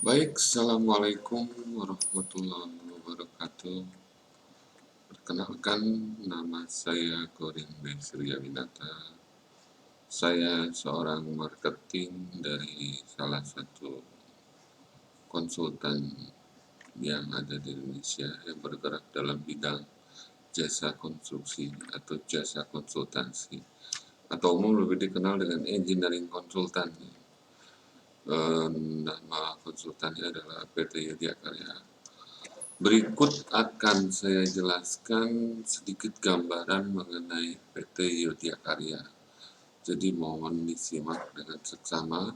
Baik, Assalamualaikum warahmatullahi wabarakatuh. Perkenalkan, nama saya Gorin Surya Winata. Saya seorang marketing dari salah satu konsultan yang ada di Indonesia yang bergerak dalam bidang jasa konstruksi atau jasa konsultansi atau umum lebih dikenal dengan engineering konsultan. Nama konsultannya adalah PT Yudhya Karya. Berikut akan saya jelaskan sedikit gambaran mengenai PT Yudhya Karya. Jadi mohon disimak dengan seksama.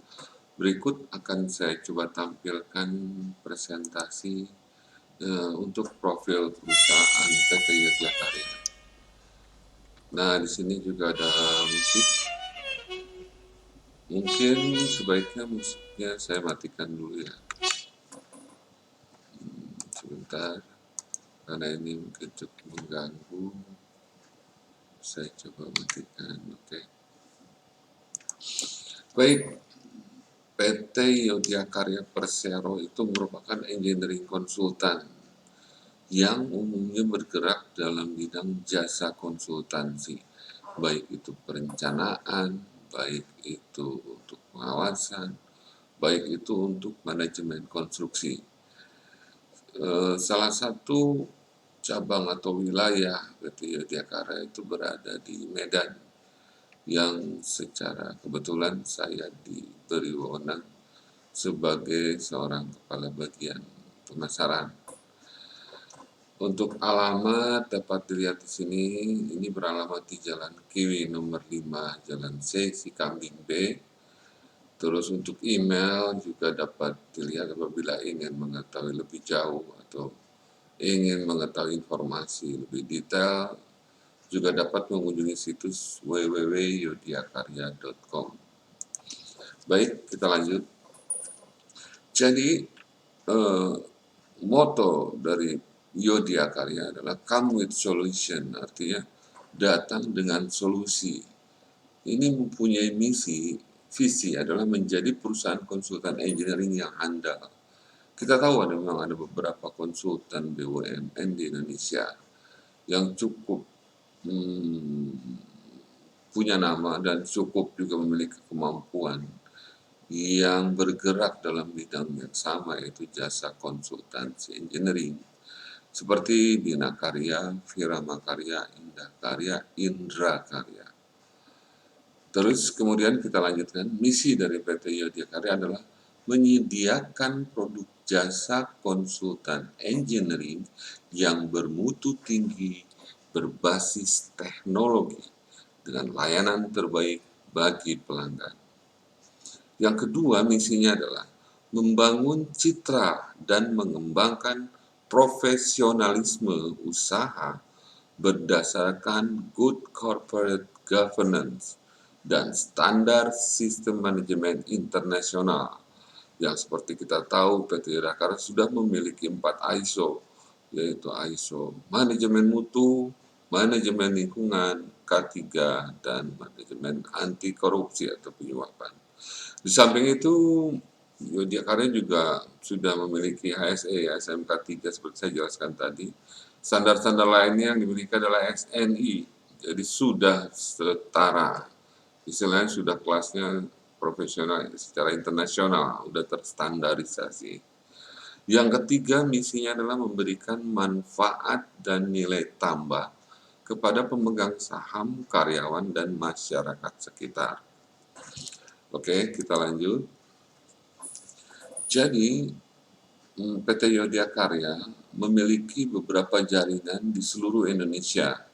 Berikut akan saya coba tampilkan presentasi untuk profil perusahaan PT Yudhya Karya. Nah, di sini juga ada musik. Mungkin sebaiknya musiknya saya matikan dulu ya. Sebentar, karena ini mungkin cukup mengganggu. Saya coba matikan, oke. Baik, PT Yudhya Karya Persero itu merupakan engineering konsultan yang umumnya bergerak dalam bidang jasa konsultansi, baik itu perencanaan, baik itu untuk pengawasan, baik itu untuk manajemen konstruksi. Salah satu cabang atau wilayah PT Yudhya Karya itu berada di Medan, yang secara kebetulan saya diberi wewenang sebagai seorang kepala bagian pemasaran. Untuk alamat dapat dilihat di sini, ini beralamat di Jalan Kiwi nomor 5, Jalan C, Sikambing B. Terus untuk email juga dapat dilihat apabila ingin mengetahui lebih jauh atau ingin mengetahui informasi lebih detail, juga dapat mengunjungi situs www.yudhyakarya.com. Baik, kita lanjut. Jadi, moto dari Yudhya Karya adalah come with solution, artinya datang dengan solusi. Ini mempunyai visi adalah menjadi perusahaan konsultan engineering yang andal. Kita tahu memang ada beberapa konsultan BUMN di Indonesia yang cukup punya nama dan cukup juga memiliki kemampuan yang bergerak dalam bidang yang sama, yaitu jasa konsultansi engineering. Seperti Bina Karya, Virama Karya, Indah Karya, Indra Karya. Terus kemudian kita lanjutkan, misi dari PT Yudhya Karya adalah menyediakan produk jasa konsultan engineering yang bermutu tinggi, berbasis teknologi, dengan layanan terbaik bagi pelanggan. Yang kedua, misinya adalah membangun citra dan mengembangkan profesionalisme usaha berdasarkan good corporate governance dan standar sistem manajemen internasional yang seperti kita tahu PT Yudhya Karya sudah memiliki 4 ISO, yaitu ISO manajemen mutu, manajemen lingkungan, K3, dan manajemen anti korupsi atau penyuapan. Di samping itu, Yudhya Karya juga sudah memiliki HSE, SMK 3 seperti saya jelaskan tadi. Standar-standar lainnya yang dimiliki adalah SNI, jadi sudah setara. Istilahnya sudah kelasnya profesional secara internasional, sudah terstandarisasi. Yang ketiga, misinya adalah memberikan manfaat dan nilai tambah kepada pemegang saham, karyawan, dan masyarakat sekitar. Oke, kita lanjut. Jadi, PT Yudhya Karya memiliki beberapa jaringan di seluruh Indonesia.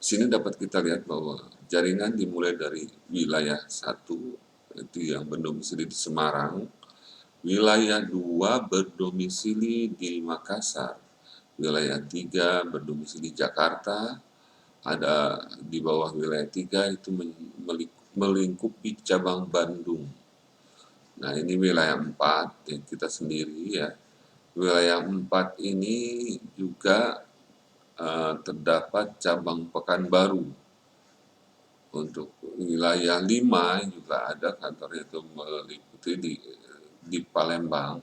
Di sini dapat kita lihat bahwa jaringan dimulai dari wilayah 1, itu yang berdomisili di Semarang, wilayah 2 berdomisili di Makassar, wilayah 3 berdomisili di Jakarta, ada di bawah wilayah 3 itu melingkupi cabang Bandung. Nah, ini wilayah 4 yang kita sendiri ya. Wilayah 4 ini juga terdapat cabang Pekanbaru. Untuk wilayah 5 juga ada kantornya, itu meliputi di Palembang.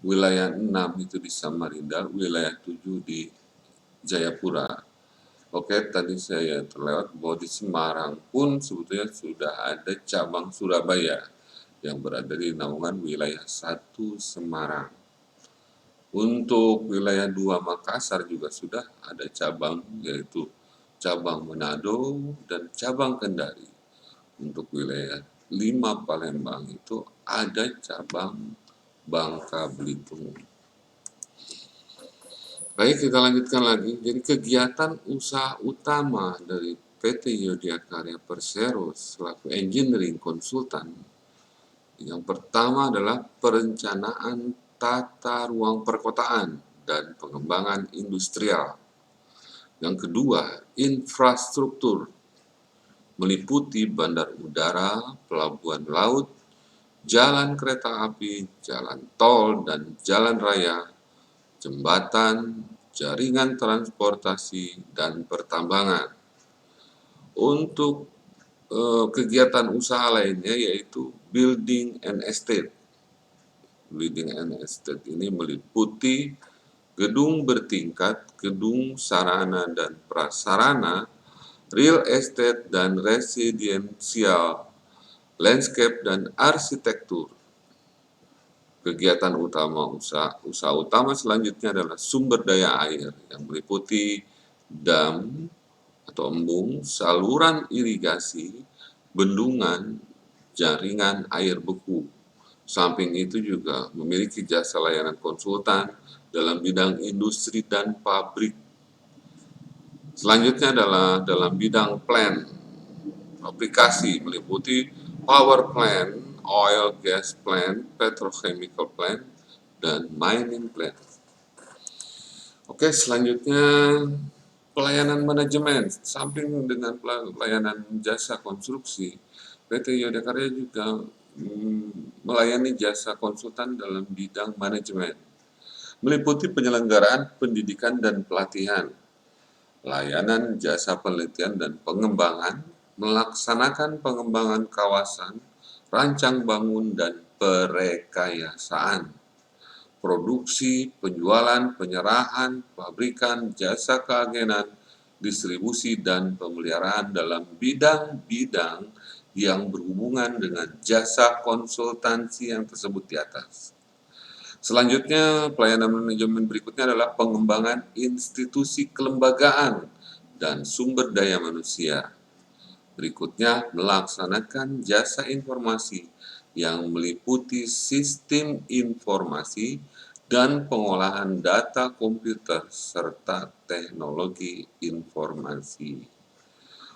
wilayah 6 itu di Samarinda, wilayah 7 di Jayapura. Oke, tadi saya terlewat bahwa di Semarang pun sebetulnya sudah ada cabang Surabaya yang berada di naungan wilayah 1 Semarang. Untuk wilayah 2 Makassar juga sudah ada cabang, yaitu cabang Manado dan cabang Kendari. Untuk wilayah 5 Palembang itu ada cabang Bangka Belitung. Baik, kita lanjutkan lagi. Jadi kegiatan usaha utama dari PT Yodiakarya Persero selaku engineering konsultan yang pertama adalah perencanaan tata ruang perkotaan dan pengembangan industrial. Yang kedua, infrastruktur meliputi bandar udara, pelabuhan laut, jalan kereta api, jalan tol dan jalan raya, jembatan, jaringan transportasi, dan pertambangan. Untuk kegiatan usaha lainnya yaitu building and estate. Building and estate ini meliputi gedung bertingkat, gedung sarana dan prasarana, real estate dan residensial, landscape dan arsitektur. Kegiatan utama usaha utama selanjutnya adalah sumber daya air yang meliputi dam atau embung, saluran irigasi, bendungan, jaringan air beku. Samping itu juga memiliki jasa layanan konsultan dalam bidang industri dan pabrik. Selanjutnya adalah dalam bidang plant, aplikasi meliputi power plant, oil gas plant, petrochemical plant, dan mining plant. Oke, selanjutnya pelayanan manajemen. Samping dengan pelayanan jasa konstruksi, PT Yodiakarya juga melayani jasa konsultan dalam bidang manajemen, meliputi penyelenggaraan pendidikan dan pelatihan, layanan jasa penelitian dan pengembangan, melaksanakan pengembangan kawasan, rancang bangun dan perekayasaan, produksi, penjualan, penyerahan, pabrikan, jasa keagenan, distribusi, dan pemeliharaan dalam bidang-bidang yang berhubungan dengan jasa konsultansi yang tersebut di atas. Selanjutnya, pelayanan manajemen berikutnya adalah pengembangan institusi kelembagaan dan sumber daya manusia. Berikutnya, melaksanakan jasa informasi yang meliputi sistem informasi dan pengolahan data komputer serta teknologi informasi.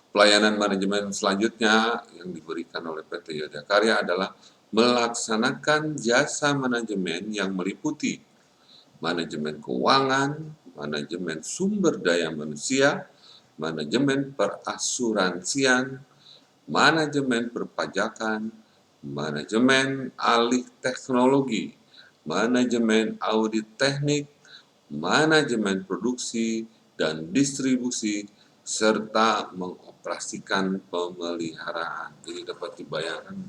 Pelayanan manajemen selanjutnya yang diberikan oleh PT Yodiakarya adalah melaksanakan jasa manajemen yang meliputi manajemen keuangan, manajemen sumber daya manusia, manajemen perasuransian, manajemen perpajakan, manajemen alih teknologi, manajemen audit teknik, manajemen produksi dan distribusi, serta mengoperasikan pemeliharaan. Jadi dapat dibayangkan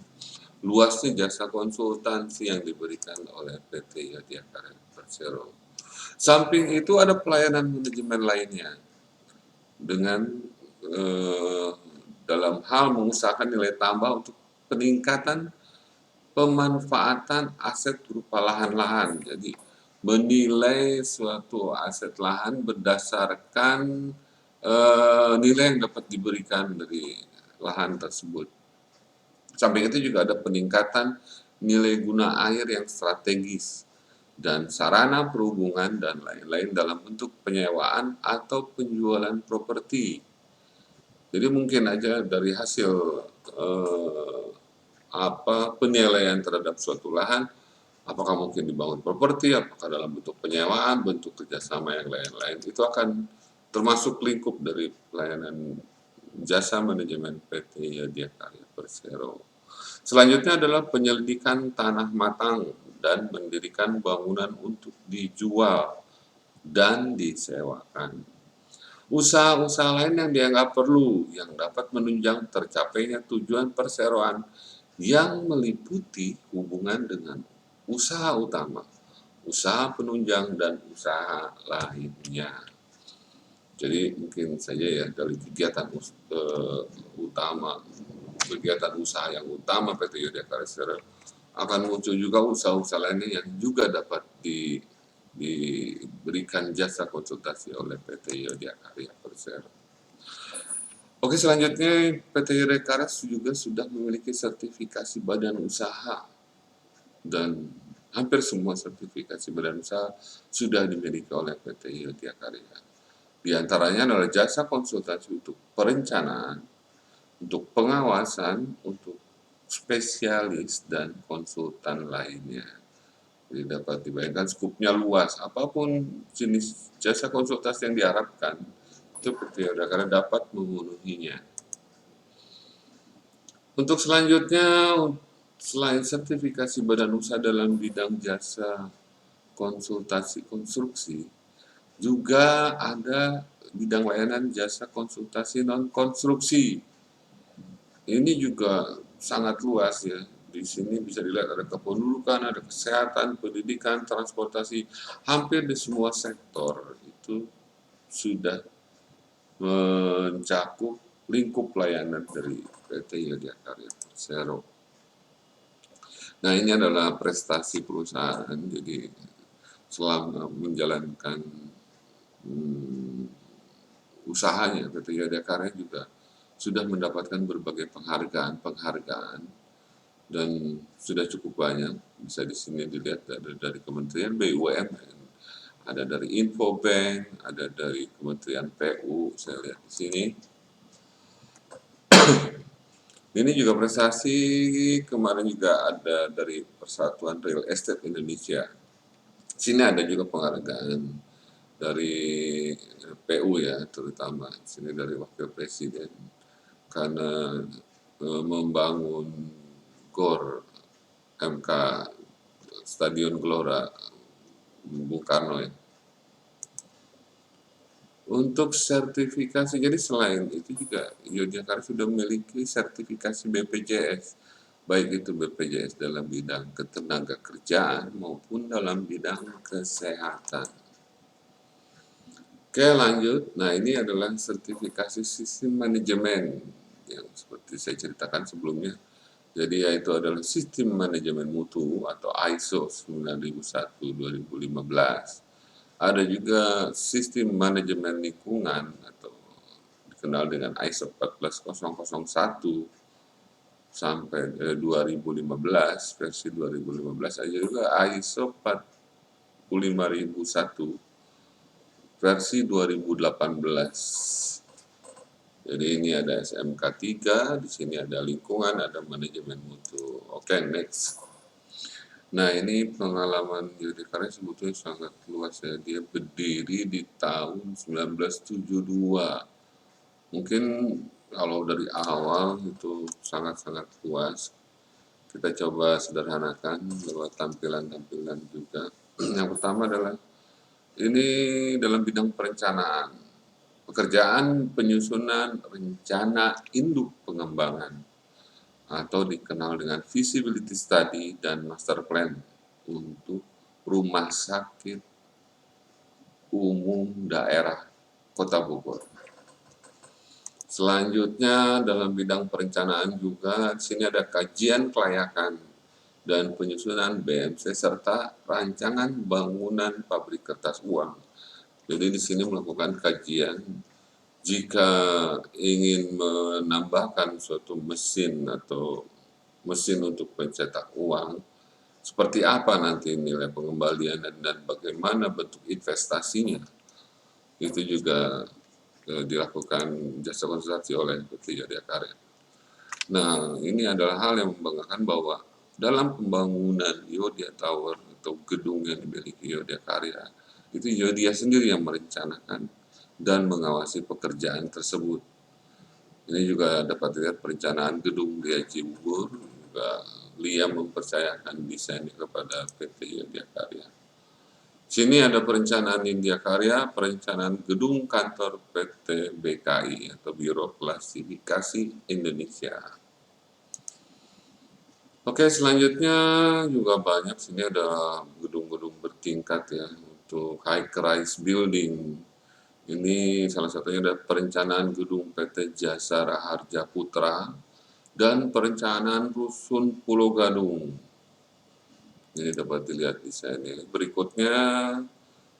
luasnya jasa konsultansi yang diberikan oleh PT Yodiakarya Persero. Samping itu ada pelayanan manajemen lainnya dengan dalam hal mengusahakan nilai tambah untuk peningkatan pemanfaatan aset berupa lahan-lahan. Jadi menilai suatu aset lahan berdasarkan nilai yang dapat diberikan dari lahan tersebut. Samping itu juga ada peningkatan nilai guna air yang strategis dan sarana perhubungan dan lain-lain dalam bentuk penyewaan atau penjualan properti. Jadi mungkin aja dari hasil penilaian terhadap suatu lahan, apakah mungkin dibangun properti, apakah dalam bentuk penyewaan, bentuk kerjasama yang lain-lain, itu akan termasuk lingkup dari pelayanan jasa manajemen PT Yodiakarya Persero. Selanjutnya adalah penyelidikan tanah matang dan mendirikan bangunan untuk dijual dan disewakan. Usaha-usaha lain yang dianggap perlu yang dapat menunjang tercapainya tujuan perseroan yang meliputi hubungan dengan usaha utama, usaha penunjang, dan usaha lainnya. Jadi mungkin saja ya dari utama kegiatan usaha yang utama PT Yodha Karya Persero akan muncul juga usaha-usaha lainnya yang juga dapat diberikan jasa konsultasi oleh PT Yodha Karya Persero. Oke, selanjutnya PT Yodha Karya juga sudah memiliki sertifikasi badan usaha, dan hampir semua sertifikasi badan usaha sudah dimiliki oleh PT Yodha Karya. Di antaranya adalah jasa konsultasi untuk perencanaan, untuk pengawasan, untuk spesialis, dan konsultan lainnya. Jadi dapat dibayangkan skupnya luas. Apapun jenis jasa konsultasi yang diharapkan, itu PT Yodha Karya dapat memenuhinya. Untuk selanjutnya, selain sertifikasi badan usaha dalam bidang jasa konsultasi konstruksi, juga ada bidang layanan jasa konsultasi non-konstruksi. Ini juga sangat luas ya. Di sini bisa dilihat ada kependudukan, ada kesehatan, pendidikan, transportasi, hampir di semua sektor itu sudah mencakup lingkup layanan dari PT Yodha Karya Persero. Nah, ini adalah prestasi perusahaan. Jadi selama menjalankan usahanya, PT Yodha Karya juga sudah mendapatkan berbagai penghargaan dan sudah cukup banyak. Bisa di sini dilihat ada dari Kementerian BUMN, ada dari Infobank, ada dari Kementerian PU, saya lihat di sini. Ini juga prestasi kemarin juga ada dari Persatuan Real Estate Indonesia. Sini ada juga penghargaan dari PU ya, terutama sini dari Wakil Presiden karena membangun GOR MK Stadion Gelora Bung Karno ya. Untuk sertifikasi, jadi selain itu juga Yogyakarta sudah memiliki sertifikasi BPJS, baik itu BPJS dalam bidang ketenaga kerjaan maupun dalam bidang kesehatan. Oke, lanjut. Nah, ini adalah sertifikasi sistem manajemen yang seperti saya ceritakan sebelumnya. Jadi yaitu adalah sistem manajemen mutu atau ISO 9001-2015. Ada juga sistem manajemen lingkungan atau dikenal dengan ISO 14001 sampai 2015, versi 2015 ada juga ISO 45001 versi 2018. Jadi ini ada SMK 3, di sini ada lingkungan, ada manajemen mutu. Oke, next. Nah, ini pengalaman Yodha Karya sebetulnya sangat luas ya. Dia berdiri di tahun 1972. Mungkin kalau dari awal itu sangat-sangat luas. Kita coba sederhanakan lewat tampilan-tampilan juga. Yang pertama adalah ini dalam bidang perencanaan. Pekerjaan penyusunan rencana induk pengembangan atau dikenal dengan feasibility study dan master plan untuk rumah sakit umum daerah Kota Bogor. Selanjutnya dalam bidang perencanaan juga di sini ada kajian kelayakan dan penyusunan BMC serta rancangan bangunan pabrik kertas uang. Jadi di sini melakukan kajian jika ingin menambahkan suatu mesin atau mesin untuk pencetak uang, seperti apa nanti nilai pengembalian dan bagaimana bentuk investasinya. Itu juga dilakukan jasa konsultasi oleh PT Yodha Karya. Nah, ini adalah hal yang membanggakan bahwa dalam pembangunan Yodha Tower atau gedung yang dimiliki Yodha Karya, itu Yodha sendiri yang merencanakan dan mengawasi pekerjaan tersebut. Ini juga dapat dilihat perencanaan gedung di Cibubur, juga Lia mempercayakan desainnya kepada PT Yodha Karya. Sini ada perencanaan India Karya, perencanaan gedung kantor PT BKI atau Biro Klasifikasi Indonesia. Oke, selanjutnya juga banyak, sini ada gedung-gedung bertingkat ya, untuk high rise building. Ini salah satunya adalah perencanaan gedung PT Jasa Raharja Putra dan perencanaan rusun Pulau Gadung. Ini dapat dilihat di sini. Berikutnya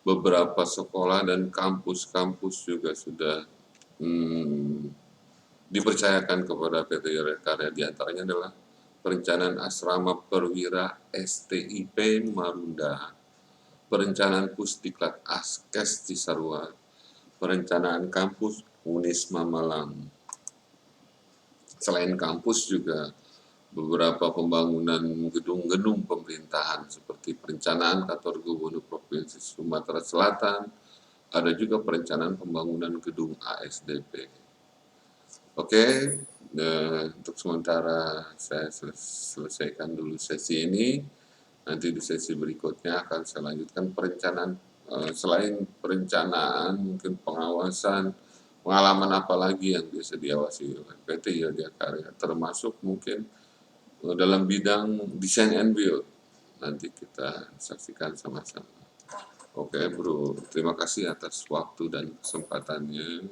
beberapa sekolah dan kampus-kampus juga sudah dipercayakan kepada PT Jasa Karya. Di antaranya adalah perencanaan asrama perwira STIP Marunda, perencanaan Pusdiklat Askes Cisarua, perencanaan kampus Unisma Malang. Selain kampus juga beberapa pembangunan gedung-gedung pemerintahan seperti perencanaan kantor gubernur Provinsi Sumatera Selatan, ada juga perencanaan pembangunan gedung ASDP. Oke, untuk sementara saya selesaikan dulu sesi ini. Nanti di sesi berikutnya akan saya lanjutkan perencanaan, selain perencanaan, mungkin pengawasan, pengalaman apa lagi yang bisa diawasi oleh PT Yodya Karya, termasuk mungkin dalam bidang desain and build. Nanti kita saksikan sama-sama. Oke Bro, terima kasih atas waktu dan kesempatannya.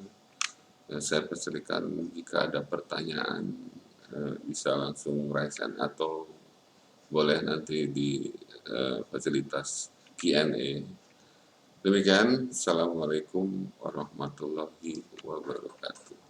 Saya persilakan jika ada pertanyaan bisa langsung raise hand atau boleh nanti di fasilitas Q&A. Demikian, Assalamualaikum warahmatullahi wabarakatuh.